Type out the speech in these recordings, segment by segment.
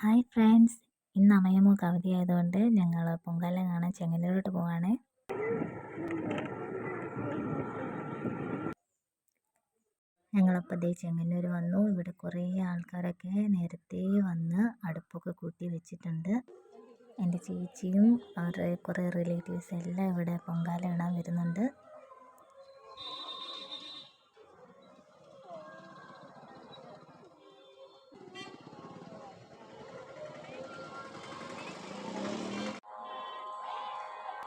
Hi friends, ഇന്ന് അമയമോൾക്ക് അവധിയായതുകൊണ്ട് ഞങ്ങൾ പൊങ്കാല കാണാൻ ചെങ്ങന്നൂരോട്ട് പോവാണ്. ഞങ്ങളപ്പോൾ ചെങ്ങന്നൂർ വന്നു. ഇവിടെ കുറേ ആൾക്കാരൊക്കെ നേരത്തെ വന്ന് അടുപ്പൊക്കെ കൂട്ടി വെച്ചിട്ടുണ്ട്. എൻ്റെ ചേച്ചിയും അവരുടെ കുറേ റിലേറ്റീവ്സ് എല്ലാം ഇവിടെ പൊങ്കാല ഇടാൻ വരുന്നുണ്ട്.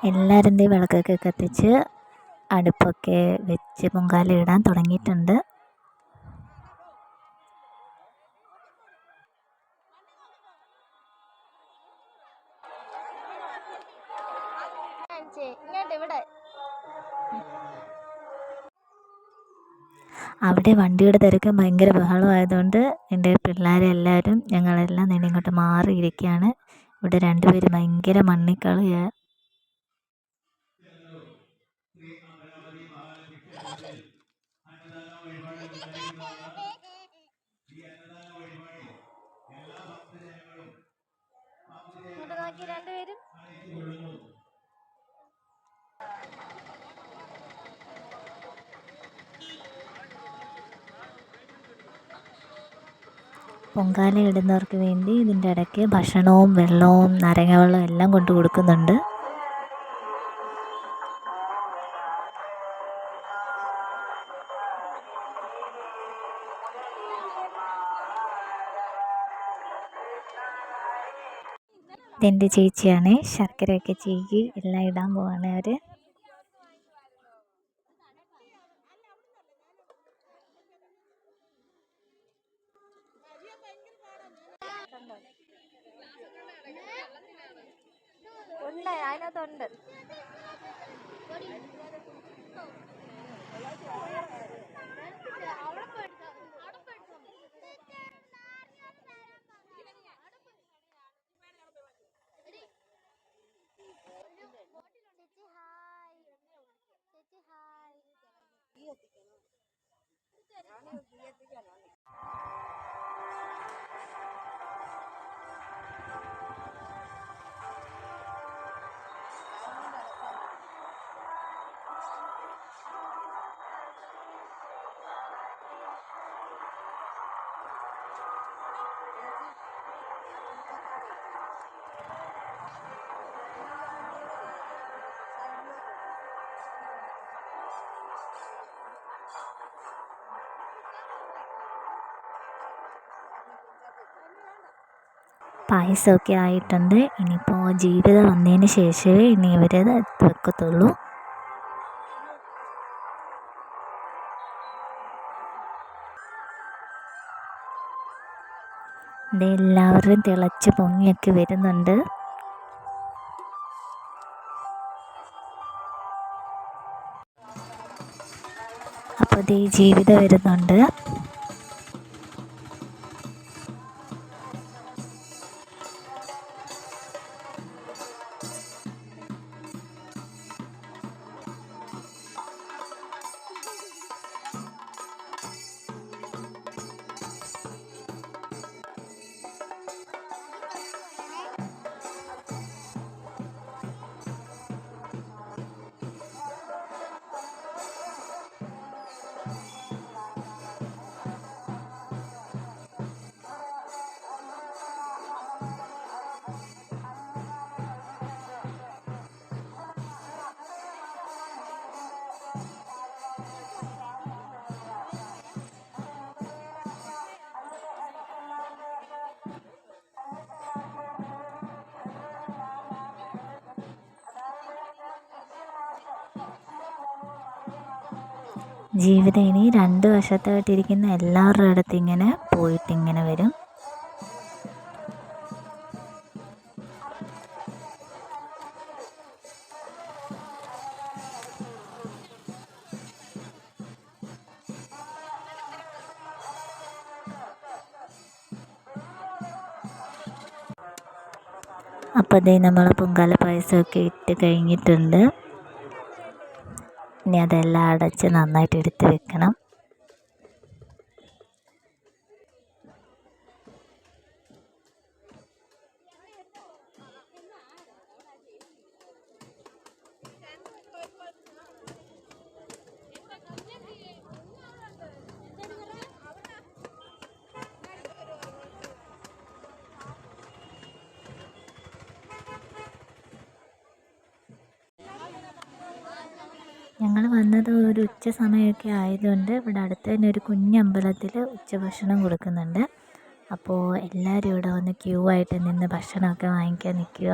എല്ലാവരും വിളക്കൊക്കെ കത്തിച്ച് അടുപ്പൊക്കെ വെച്ച് പൊങ്കാല ഇടാൻ തുടങ്ങിയിട്ടുണ്ട്. അവിടെ വണ്ടിയുടെ തിരക്ക് ഭയങ്കര ബഹളമായതുകൊണ്ട് എൻ്റെ പിള്ളേരെല്ലാവരും ഞങ്ങളെല്ലാം നേരെ ഇങ്ങോട്ട് മാറിയിരിക്കുകയാണ്. ഇവിടെ രണ്ടുപേരും ഭയങ്കര മണ്ണിക്കളിയാണ്. പൊങ്കാല ഇടുന്നവർക്ക് വേണ്ടി ഇതിൻ്റെ ഇടയ്ക്ക് ഭക്ഷണവും വെള്ളവും നാരങ്ങ വെള്ളവും എല്ലാം കൊണ്ട് കൊടുക്കുന്നുണ്ട്. ഇതെൻ്റെ ചേച്ചിയാണ്. ശർക്കരയൊക്കെ ചീകി എല്ലാം ഇടാൻ പോവാണ് അവർ. അതിനകത്തുണ്ട്. പായസമൊക്കെ ആയിട്ടുണ്ട്. ഇനിയിപ്പോൾ ജീവിതം വന്നതിന് ശേഷമേ ഇനി ഇവരത് വെക്കത്തുള്ളൂ. എല്ലാവരും തിളച്ച് പൊങ്ങിയൊക്കെ വരുന്നുണ്ട്. അപ്പോൾ ജീവിതം വരുന്നുണ്ട്. ജീവിതം ഇനി രണ്ട് വശത്തായിട്ടിരിക്കുന്ന എല്ലാവരുടെ അടുത്ത് ഇങ്ങനെ പോയിട്ടിങ്ങനെ വരും. അപ്പോൾ നമ്മൾ പൊങ്കാല പായസമൊക്കെ ഇട്ട് കഴിഞ്ഞിട്ടുണ്ട്. ഇനി അതെല്ലാം അടച്ച് നന്നായിട്ട് എടുത്ത് വെക്കണം. ഞങ്ങൾ വന്നത് ഒരു ഉച്ച സമയമൊക്കെ ആയതുകൊണ്ട് ഇവിടെ അടുത്ത് തന്നെ ഒരു കുഞ്ഞമ്പലത്തിൽ ഉച്ചഭക്ഷണം കൊടുക്കുന്നുണ്ട്. അപ്പോൾ എല്ലാവരും ഇവിടെ വന്ന് ക്യൂ ആയിട്ട് നിന്ന് ഭക്ഷണമൊക്കെ വാങ്ങിക്കാൻ നിൽക്കുക.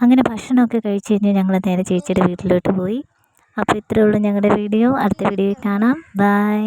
അങ്ങനെ ഭക്ഷണമൊക്കെ കഴിച്ച് കഴിഞ്ഞ് ഞങ്ങൾ നേരെ ചേച്ചിയുടെ വീട്ടിലോട്ട് പോയി. അപ്പോൾ ഇത്രയേ ഉള്ളൂ ഞങ്ങളുടെ വീഡിയോ. അടുത്ത വീഡിയോയിൽ കാണാം. ബൈ.